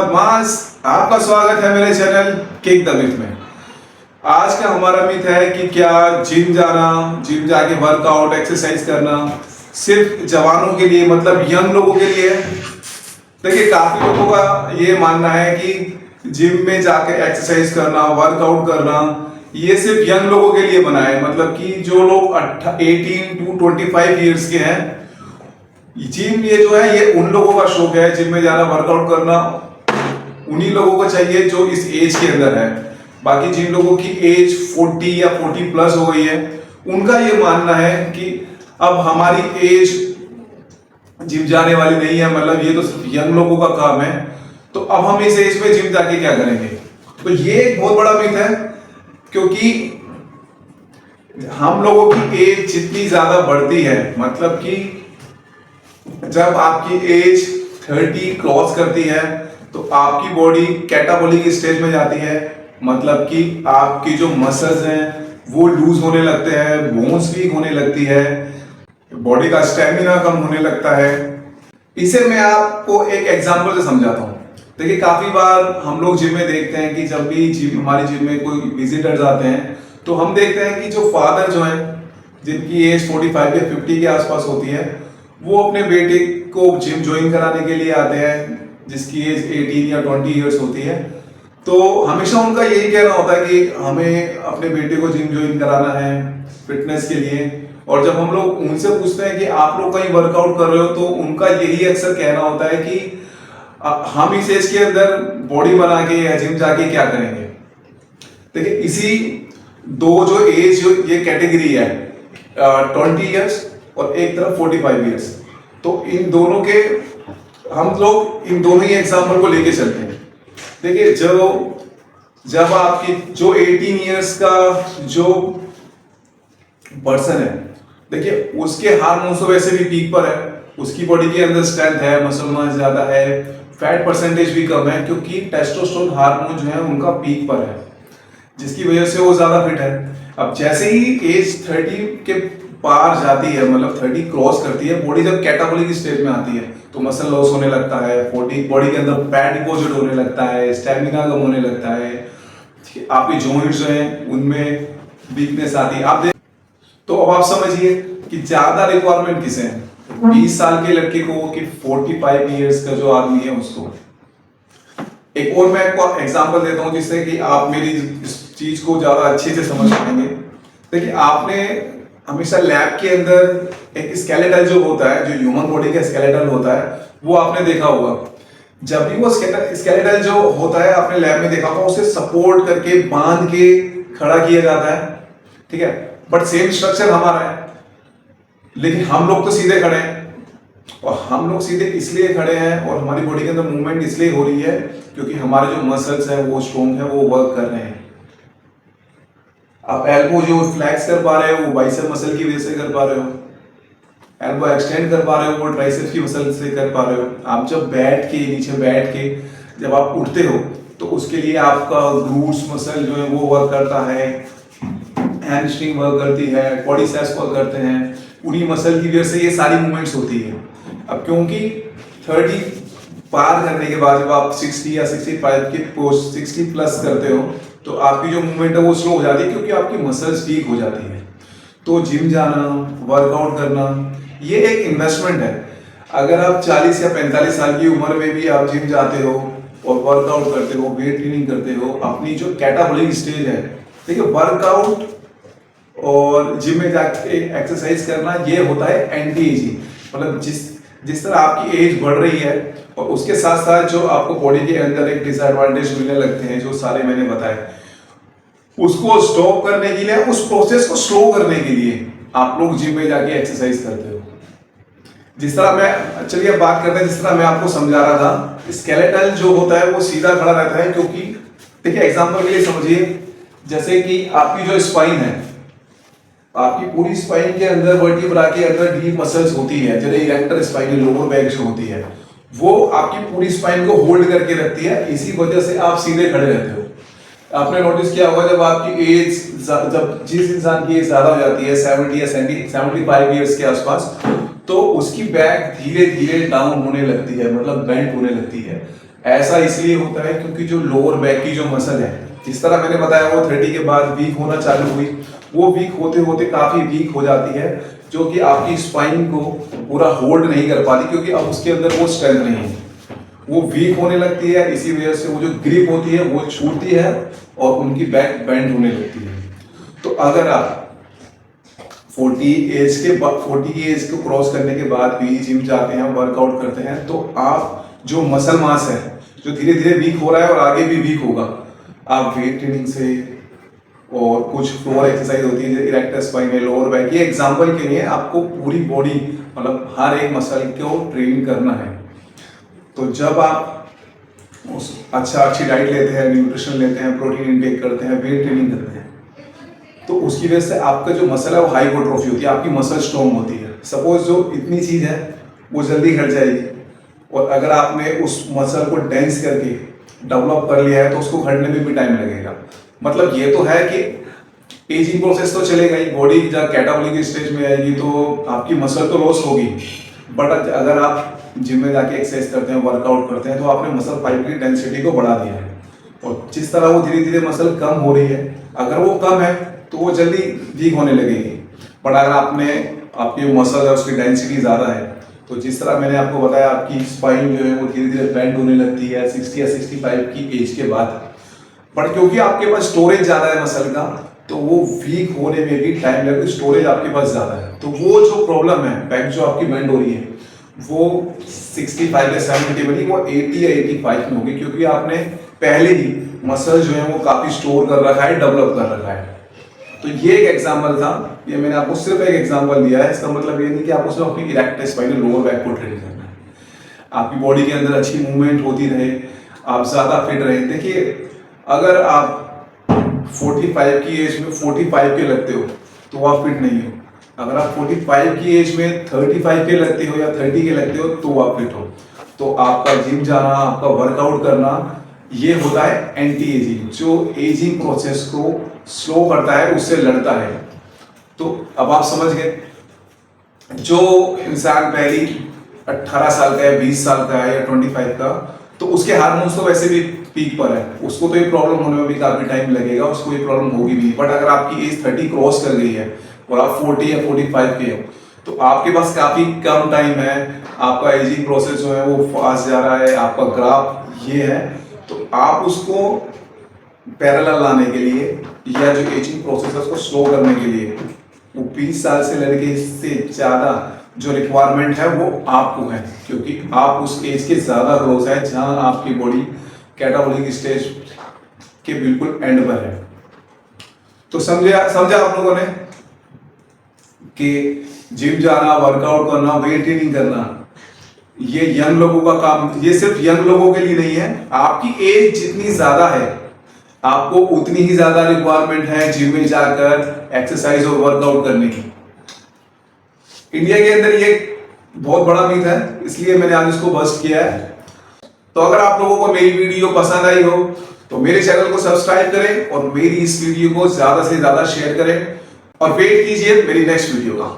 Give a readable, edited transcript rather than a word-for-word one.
मोहम्मद मास। आपका स्वागत है मेरे चैनल किक द मिथ में। आज का हमारा मिथ है कि क्या जिम जाना, जिम जाके वर्कआउट एक्सरसाइज करना सिर्फ जवानों के लिए, मतलब यंग लोगों के लिए है। देखिए, काफी लोगों का ये मानना है कि जिम में जाके एक्सरसाइज करना, वर्कआउट करना ये सिर्फ यंग लोगों के लिए बना है। मतलब कि जो लोग 18 to 25 ईयर्स के हैं, जिम ये जो है ये उन लोगों का शौक है। जिम में जाना, वर्कआउट करना उन्हीं लोगों को चाहिए जो इस एज के अंदर है। बाकी जिन लोगों की एज 40 या 40 प्लस हो गई है, उनका ये मानना है कि अब हमारी एज जिम जाने वाली नहीं है, मतलब ये तो सिर्फ यंग लोगों का काम है, तो अब हम इस एज में जिम जाके क्या करेंगे। तो ये एक बहुत बड़ा मिथ है, क्योंकि हम लोगों की एज जितनी ज्यादा बढ़ती है, मतलब कि जब आपकी एज 30 क्रॉस करती है तो आपकी बॉडी कैटाबॉलिक स्टेज में जाती है। मतलब कि आपकी जो मसल्स हैं वो लूज होने लगते हैं, बोन्स वीक होने लगती है, बॉडी का स्टेमिना कम होने लगता है। इसे मैं आपको एक एग्जांपल से समझाता हूँ। देखिए, काफी बार हम लोग जिम में देखते हैं कि जब भी हमारी जिम में कोई विजिटर्स आते हैं तो हम देखते हैं कि जो फादर जो है, जिनकी एज 45 या 50 के आसपास होती है, वो अपने बेटे को जिम ज्वाइन कराने के लिए आते हैं जिसकी एज 18 या 20 ईयर्स होती है। तो हमेशा उनका यही कहना होता है कि हमें अपने बेटे को जिम ज्वाइन कराना है फिटनेस के लिए। और जब हम लोग उनसे पूछते हैं कि आप लोग कहीं वर्कआउट कर रहे हो, तो उनका यही अक्सर कहना होता है कि हम इस एज के अंदर बॉडी बना के या जिम जाके क्या करेंगे। देखिए, इसी दो जो एज, जो ये कैटेगरी है 20 ईयर्स और एक तरफ 45 ईयर्स, तो इन दोनों के हम लोग इन दोनों ही एग्जाम्पल को लेके चलते हैं। देखिए, जब आपकी जो 18 ईयर्स का जो पर्सन है, देखिए उसके हार्मोन्स तो वैसे भी पीक पर है, उसकी बॉडी के अंदर स्ट्रेंथ है, मसल मास ज्यादा है, फैट परसेंटेज भी कम है, क्योंकि टेस्टोस्टेरोन हार्मोन जो है उनका पीक पर है, जिसकी वजह से वो ज्यादा फिट है। अब जैसे ही एज 30 के पार जाती है, मतलब 30 क्रॉस करती है, बॉडी जब कैटाबॉलिक स्टेज में आती है तो मसल लॉस होने लगता है, बॉडी के अंदर फैट डिपॉजिट होने लगता है, स्टेमिना कम होने लगता है, आपके जॉइंट्स जो हैं उनमें वीकनेस आती है। आप तो अब आप समझिए कि ज्यादा रिक्वायरमेंट किसे है, 20 साल के लड़के को कि 45 ईयर्स का जो आदमी है उसको। एक और मैं आपको एग्जांपल देता हूं जिससे कि आप मेरी इस चीज को ज्यादा अच्छे से समझ पाएंगे। देखिए, आपने हमेशा लैब के अंदर एक स्केलेटल जो होता है, जो ह्यूमन बॉडी का स्केलेटल होता है, वो आपने देखा होगा। जब भी वो स्केलेटल जो होता है आपने लैब में देखा होगा, उसे सपोर्ट करके बांध के खड़ा किया जाता है, ठीक है। बट सेम स्ट्रक्चर हमारा है, लेकिन हम लोग तो सीधे खड़े हैं। और हम लोग सीधे इसलिए खड़े हैं और हमारी बॉडी के अंदर मूवमेंट इसलिए हो रही है क्योंकि हमारे जो मसल्स हैं वो स्ट्रॉन्ग है, वो वर्क कर रहे हैं। आप एल्बो जो फ्लैक्स कर पा रहे हो वो बाइसेप मसल की वजह से कर पा रहे हो, एल्बो एक्सटेंड कर पा रहे हो वो ट्राइसेप्स की मसल से कर पा रहे हो। आप जब नीचे बैठ के जब आप उठते हो तो उसके लिए आपका ग्लूट्स मसल जो है वो वर्क करता है, हैमस्ट्रिंग वर्क करती है, क्वाड्रिसेप्स वर्क करते हैं। उन्हीं मसल की वजह से ये सारी मूवमेंट्स होती है। अब क्योंकि 30 पार करने के बाद जब आप 60 या 65 के पोस्ट 60 प्लस करते हो तो आपकी जो मूवमेंट है वो स्लो हो जाती है, क्योंकि आपकी मसल्स वीक हो जाती है। तो जिम जाना, वर्कआउट करना ये एक इन्वेस्टमेंट है। अगर आप 40 या 45 साल की उम्र में भी आप जिम जाते हो और वर्कआउट करते हो, वेट ट्रेनिंग करते हो, अपनी जो कैटाबॉलिक स्टेज है, देखिए वर्कआउट और जिम में जाके एक्सरसाइज करना ये होता है एंटी एजिंग। मतलब जिस तरह आपकी एज बढ़ रही है और उसके साथ साथ जो आपको बॉडी के अंदर एक डिसएडवांटेज मिलने लगते हैं, जो सारे मैंने बताए, उसको स्टॉप करने के लिए, उस प्रोसेस को स्लो करने के लिए आप लोग जिम में जाके एक्सरसाइज करते हो। जिस तरह मैं, चलिए बात करते हैं, जिस तरह मैं आपको समझा रहा था, स्केलेटल जो होता है वो सीधा खड़ा रहता है। क्योंकि देखिए, एग्जांपल के लिए समझिए, जैसे कि आपकी जो स्पाइन है, आपकी पूरी स्पाइन के अंदर वर्टिब्रा के अंदर डीप मसल्स होती है, जैसे इरेक्टर स्पाइन लोअर बैक जो होती है, वो आपकी पूरी स्पाइन को होल्ड करके रखती है। इसी वजह से आप सीधे खड़े रहते हो। आपने नोटिस किया होगा, जब आपकी एज, जब जिस इंसान की एज ज्यादा हो जाती है 70 या 75 ईयर्स के आसपास, तो उसकी बैक धीरे धीरे डाउन होने लगती है, मतलब बेंट होने लगती है। ऐसा इसलिए होता है क्योंकि जो लोअर बैक की जो मसल है, जिस तरह मैंने बताया वो 30 के बाद वीक होना चालू हुई, वो वीक होते होते काफी वीक हो जाती है, जो कि आपकी स्पाइन को पूरा होल्ड नहीं कर पाती, क्योंकि अब उसके अंदर वो स्ट्रेंथ नहीं है, वो वीक होने लगती है। इसी वजह से वो जो ग्रिप होती है वो छूटती है और उनकी बैक बेंड होने लगती है। तो अगर आप 40 की एज को क्रॉस करने के बाद भी जिम जाते हैं, वर्कआउट करते हैं, तो आप जो मसल मास है जो धीरे धीरे वीक हो रहा है और आगे भी वीक होगा, आप वेट ट्रेनिंग से और कुछ फ्लोर एक्सरसाइज होती है, इरेक्टर स्पाइन है, लोअर बैक, ये एग्जांपल के लिए आपको पूरी बॉडी मतलब हर एक मसल को ट्रेन करना है। तो जब आप अच्छी डाइट लेते हैं, न्यूट्रिशन लेते हैं, प्रोटीन इनटेक करते हैं, वेट ट्रेनिंग करते हैं, तो उसकी वजह से आपका जो मसल है वो हाइपरट्रोफी होती है, आपकी मसल स्ट्रॉन्ग होती है। सपोज जो इतनी चीज है वो जल्दी घट जाएगी, और अगर आपने उस मसल को डेंस करके डेवलप कर लिया है तो उसको घटने में भी टाइम लगेगा। मतलब ये तो है कि एजिंग प्रोसेस तो चलेगा ही, बॉडी जब कैटाबॉलिक स्टेज में आएगी तो आपकी मसल तो लॉस होगी, बट अगर आप जिम में जाके एक्सरसाइज करते हैं, वर्कआउट करते हैं, तो आपने मसल फाइबर की डेंसिटी को बढ़ा दिया है, और जिस तरह वो धीरे धीरे मसल कम हो रही है, अगर वो कम है तो वो जल्दी वीक होने लगेगी। बट अगर आपकी मसल है उसकी डेंसिटी ज़्यादा है, तो जिस तरह मैंने आपको बताया आपकी स्पाइन जो है वो धीरे धीरे बेंड होने लगती है 60 या 65 की एज के बाद। बट क्योंकि आपके पास स्टोरेज ज़्यादा है मसल का, तो वो वीक होने में भी टाइम लगेगा, स्टोरेज आपके पास ज़्यादा है। तो वो जो प्रॉब्लम है, बैक जो आपकी बेंड हो रही है, वो 65 या 70 बनी, वो 80 या 85 में होगी, क्योंकि आपने पहले ही मसल जो है वो काफ़ी स्टोर कर रखा है, डेवलप कर रखा है। तो ये एक एग्जांपल था, ये मैंने आपको सिर्फ एक एग्जांपल दिया है। इसका मतलब ये नहीं कि आपको सिर्फ अपनी इरेक्टर स्पाइन लोअर बैक को ट्रेन करना है, आपकी बॉडी के अंदर अच्छी मूवमेंट होती रहे, आप ज़्यादा फिट रहे। देखिए, अगर आप 45 की एज में 45 के लगते हो तो आप फिट नहीं हो, अगर आप 45 की एज में 35 के लगते हो या 30 के लगते हो तो आप फिट हो। तो आपका जिम जाना, आपका वर्कआउट करना, ये होता है एंटी एजिंग, जो एजिंग प्रोसेस को स्लो करता है, उससे लड़ता है। तो अब आप समझ गए, जो इंसान पहली 18 साल का है, 20 साल का है या 25 का, तो उसके हार्मोन्स तो वैसे भी पीक पर है, उसको तो ये प्रॉब्लम होने में भी काफी टाइम लगेगा, उसको ये प्रॉब्लम होगी भी। बट अगर आपकी एज 30 क्रॉस कर गई है और आप 40 या 45 के हो, तो आपके पास काफी कम टाइम है, आपका एजिंग प्रोसेस जो है वो फास्ट जा रहा है, आपका ग्राफ ये है, तो आप उसको पैरेलल लाने के लिए या जो एजिंग प्रोसेस है उसको स्लो करने के लिए, वो 20 साल से लड़के इससे ज्यादा जो रिक्वायरमेंट है वो आपको है, क्योंकि आप उस एज के ज्यादा क्लोज है जहां आपकी बॉडी कैटाबॉलिक स्टेज के बिल्कुल एंड पर है। तो समझा आप लोगों ने कि जिम जाना, वर्कआउट करना, वेट ट्रेनिंग करना, ये यंग लोगों का काम, ये सिर्फ यंग लोगों के लिए नहीं है। आपकी एज जितनी ज्यादा है, आपको उतनी ही ज्यादा रिक्वायरमेंट है जिम में जाकर एक्सरसाइज और वर्कआउट करने की। इंडिया के अंदर ये बहुत बड़ा मिथ है, इसलिए मैंने आज इसको बस्ट किया है। तो अगर आप लोगों को मेरी वीडियो पसंद आई हो तो मेरे चैनल को सब्सक्राइब करें और मेरी इस वीडियो को ज्यादा से ज्यादा शेयर करें, और वेट कीजिए मेरी नेक्स्ट वीडियो का।